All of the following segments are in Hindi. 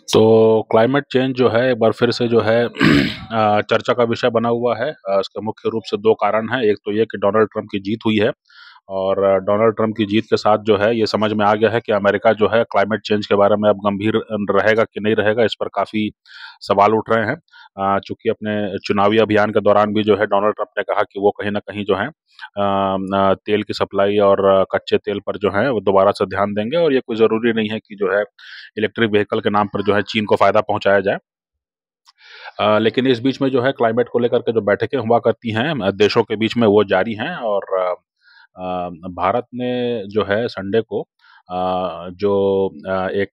तो क्लाइमेट चेंज जो है एक बार फिर से जो है चर्चा का विषय बना हुआ है। इसके मुख्य रूप से दो कारण हैं। एक तो ये कि डोनाल्ड ट्रंप की जीत हुई है और डोनाल्ड ट्रंप की जीत के साथ जो है ये समझ में आ गया है कि अमेरिका जो है क्लाइमेट चेंज के बारे में अब गंभीर रहेगा कि नहीं रहेगा, इस पर काफ़ी सवाल उठ रहे हैं। चूंकि अपने चुनावी अभियान के दौरान भी जो है डोनाल्ड ट्रंप ने कहा कि वो कहीं ना कहीं जो है तेल की सप्लाई और कच्चे तेल पर जो है वो दोबारा से ध्यान देंगे, और ये कोई ज़रूरी नहीं है कि जो है इलेक्ट्रिक व्हीकल के नाम पर जो है चीन को फायदा पहुंचाया जाए। लेकिन इस बीच में जो है क्लाइमेट को लेकर के जो बैठकें हुआ करती हैं देशों के बीच में वो जारी हैं, और भारत ने जो है संडे को जो एक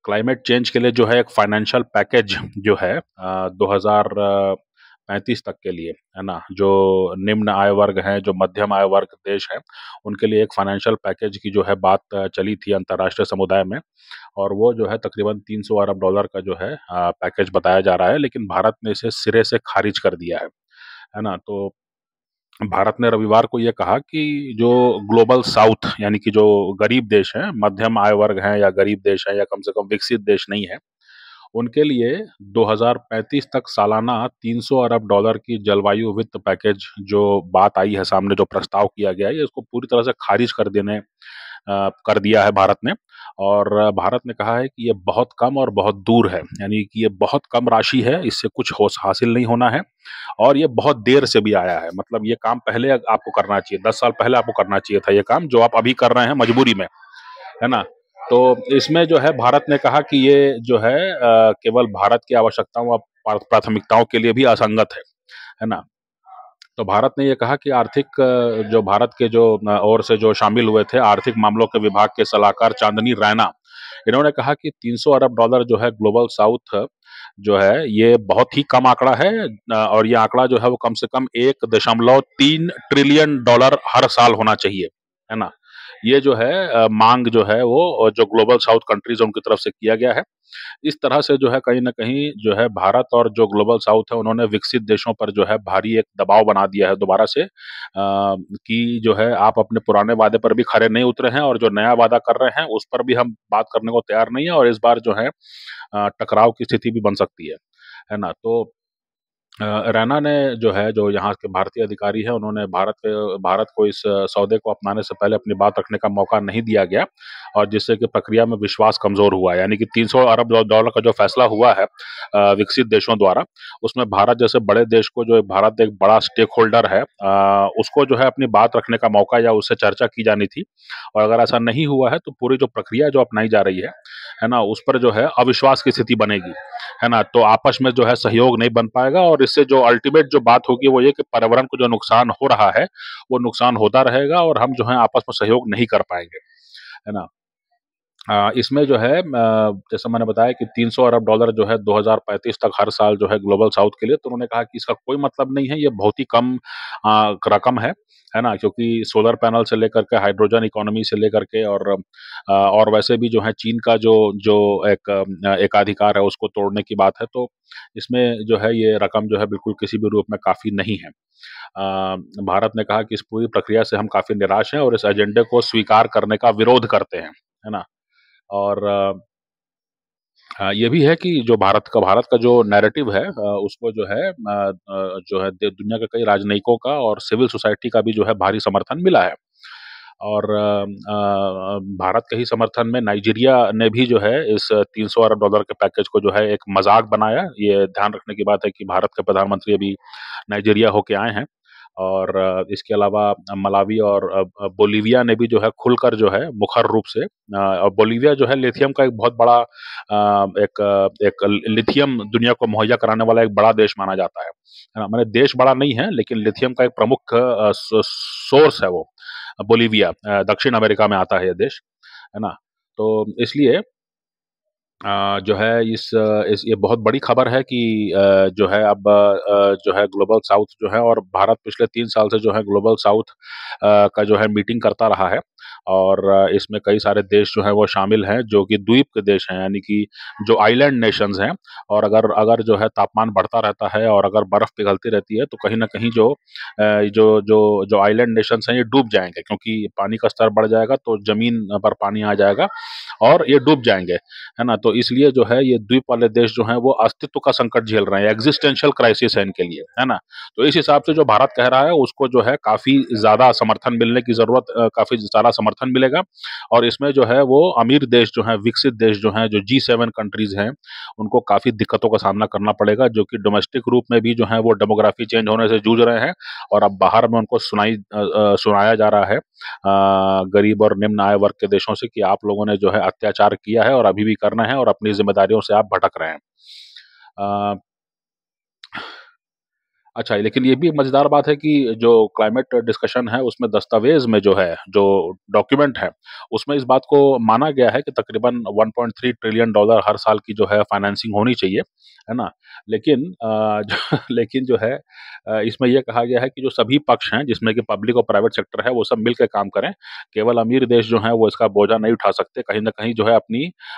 क्लाइमेट चेंज के लिए जो है एक फाइनेंशियल पैकेज जो है 2035 तक के लिए, है ना, जो निम्न आय वर्ग हैं, जो मध्यम आय वर्ग देश हैं, उनके लिए एक फाइनेंशियल पैकेज की जो है बात चली थी अंतर्राष्ट्रीय समुदाय में, और वो जो है तकरीबन 300 अरब डॉलर का जो है पैकेज बताया जा रहा है, लेकिन भारत ने इसे सिरे से खारिज कर दिया है ना। तो भारत ने रविवार को ये कहा कि जो ग्लोबल साउथ यानी कि जो गरीब देश हैं, मध्यम आय वर्ग हैं या गरीब देश हैं या कम से कम विकसित देश नहीं है, उनके लिए 2035 तक सालाना 300 अरब डॉलर की जलवायु वित्त पैकेज जो बात आई है सामने, जो प्रस्ताव किया गया है, इसको पूरी तरह से खारिज कर दिया है भारत ने। और भारत ने कहा है कि ये बहुत कम और बहुत दूर है, यानी कि ये बहुत कम राशि है, इससे कुछ होश हासिल नहीं होना है, और ये बहुत देर से भी आया है। मतलब ये काम पहले आपको करना चाहिए, 10 साल पहले आपको करना चाहिए था ये काम, जो आप अभी कर रहे हैं मजबूरी में, है ना। तो इसमें जो है भारत ने कहा कि ये जो है केवल भारत की आवश्यकताओं और प्राथमिकताओं के लिए भी असंगत है ना। तो भारत ने ये कहा कि आर्थिक जो भारत के जो ओर से जो शामिल हुए थे आर्थिक मामलों के विभाग के सलाहकार चांदनी रैना, इन्होंने कहा कि 300 अरब डॉलर जो है ग्लोबल साउथ जो है ये बहुत ही कम आंकड़ा है, और ये आंकड़ा जो है वो कम से कम 1.3 ट्रिलियन डॉलर हर साल होना चाहिए, है ना। ये जो है मांग जो है वो जो ग्लोबल साउथ कंट्रीज उनकी तरफ से किया गया है। इस तरह से जो है कहीं न कहीं जो है भारत और जो ग्लोबल साउथ है उन्होंने विकसित देशों पर जो है भारी एक दबाव बना दिया है दोबारा से, कि जो है आप अपने पुराने वादे पर भी खरे नहीं उतरे हैं, और जो नया वादा कर रहे हैं उस पर भी हम बात करने को तैयार नहीं है, और इस बार जो है टकराव की स्थिति भी बन सकती है ना। तो रैना ने जो है, जो यहाँ के भारतीय अधिकारी हैं, उन्होंने भारत को इस सौदे को अपनाने से पहले अपनी बात रखने का मौका नहीं दिया गया, और जिससे कि प्रक्रिया में विश्वास कमज़ोर हुआ है। यानी कि 300 अरब डॉलर का जो फैसला हुआ है विकसित देशों द्वारा, उसमें भारत जैसे बड़े देश को, जो भारत एक बड़ा स्टेक होल्डर है, उसको जो है अपनी बात रखने का मौका या उससे चर्चा की जानी थी, और अगर ऐसा नहीं हुआ है तो पूरी जो प्रक्रिया जो अपनाई जा रही है ना, उस पर जो है अविश्वास की स्थिति बनेगी, है ना। तो आपस में जो है सहयोग नहीं बन पाएगा, और इससे जो अल्टीमेट जो बात होगी वो ये कि पर्यावरण को जो नुकसान हो रहा है वो नुकसान होता रहेगा, और हम जो है आपस में सहयोग नहीं कर पाएंगे, है ना। इसमें जो है जैसे मैंने बताया कि 300 अरब डॉलर जो है 2035 तक हर साल जो है ग्लोबल साउथ के लिए, तो उन्होंने कहा कि इसका कोई मतलब नहीं है, ये बहुत ही कम रकम है ना, क्योंकि सोलर पैनल से लेकर के हाइड्रोजन इकोनॉमी से लेकर के, और वैसे भी जो है चीन का जो जो एक एकाधिकार है उसको तोड़ने की बात है, तो इसमें जो है ये रकम जो है बिल्कुल किसी भी रूप में काफ़ी नहीं है। भारत ने कहा कि इस पूरी प्रक्रिया से हम काफ़ी निराश हैं और इस एजेंडे को स्वीकार करने का विरोध करते हैं, है ना। और ये भी है कि जो भारत का जो नैरेटिव है उसको जो है दुनिया के कई राजनयिकों का और सिविल सोसाइटी का भी जो है भारी समर्थन मिला है, और भारत के ही समर्थन में नाइजीरिया ने भी जो है इस 300 अरब डॉलर के पैकेज को जो है एक मजाक बनाया। ये ध्यान रखने की बात है कि भारत के प्रधानमंत्री अभी नाइजीरिया होके आए हैं, और इसके अलावा मलावी और बोलीविया ने भी जो है खुलकर जो है मुखर रूप से, और बोलीविया जो है लिथियम का एक बहुत बड़ा एक लिथियम दुनिया को मुहैया कराने वाला एक बड़ा देश माना जाता है ना। मैंने देश बड़ा नहीं है, लेकिन लिथियम का एक प्रमुख सोर्स है वो बोलीविया, दक्षिण अमेरिका में आता है ये देश, है ना। तो इसलिए जो है इस ये बहुत बड़ी खबर है कि जो है अब जो है ग्लोबल साउथ जो है, और भारत पिछले 3 साल से जो है ग्लोबल साउथ का जो है मीटिंग करता रहा है, और इसमें कई सारे देश जो हैं वो शामिल हैं जो कि द्वीप के देश हैं, यानी कि जो आइलैंड नेशंस हैं। और अगर अगर जो है तापमान बढ़ता रहता है और अगर बर्फ़ पिघलती रहती है तो कहीं न कहीं जो जो जो आइलैंड नेशंस हैं ये डूब जाएँगे, क्योंकि पानी का स्तर बढ़ जाएगा तो ज़मीन पर पानी आ जाएगा और ये डूब जाएँगे, है ना? तो इसलिए जो है ये द्वीप वाले देश जो हैं वो अस्तित्व का संकट झेल रहे हैं, एक्जिस्टेंशियल क्राइसिस है इनके लिए, है ना? तो इस हिसाब से जो भारत कह रहा है उसको जो है काफ़ी ज़्यादा समर्थन मिलने की ज़रूरत, काफ़ी सारा समर्थन मिलेगा। और इसमें जो है वो अमीर देश जो हैं, विकसित देश जो हैं, जो G7 कंट्रीज़ हैं, उनको काफ़ी दिक्कतों का सामना करना पड़ेगा, जो कि डोमेस्टिक रूप में भी जो है वो डेमोग्राफी चेंज होने से जूझ रहे हैं। और अब बाहर में उनको सुनाया जा रहा है गरीब और निम्न आय वर्ग के देशों से कि आप लोगों ने जो है अत्याचार किया है और अभी भी करना है और अपनी ज़िम्मेदारियों से आप भटक रहे हैं। अ, अच्छा, लेकिन ये भी एक मज़ेदार बात है कि जो क्लाइमेट डिस्कशन है, उसमें दस्तावेज़ में जो है, जो डॉक्यूमेंट है, उसमें इस बात को माना गया है कि तकरीबन $1.3 ट्रिलियन हर साल की जो है फाइनेंसिंग होनी चाहिए, है ना? लेकिन लेकिन जो है इसमें ये कहा गया है कि जो सभी पक्ष हैं, जिसमें कि पब्लिक और प्राइवेट सेक्टर है, वो सब मिल के काम करें। केवल अमीर देश जो हैं, वो इसका बोझा नहीं उठा सकते, कहीं न कहीं जो है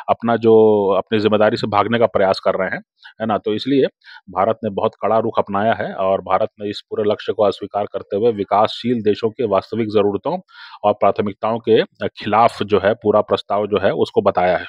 अपना जो अपनी ज़िम्मेदारी से भागने का प्रयास कर रहे हैं, है ना? तो इसलिए भारत ने बहुत कड़ा रुख अपनाया है और भारत ने इस पूरे लक्ष्य को अस्वीकार करते हुए विकासशील देशों के वास्तविक ज़रूरतों और प्राथमिकताओं के खिलाफ जो है पूरा प्रस्ताव जो है उसको बताया है।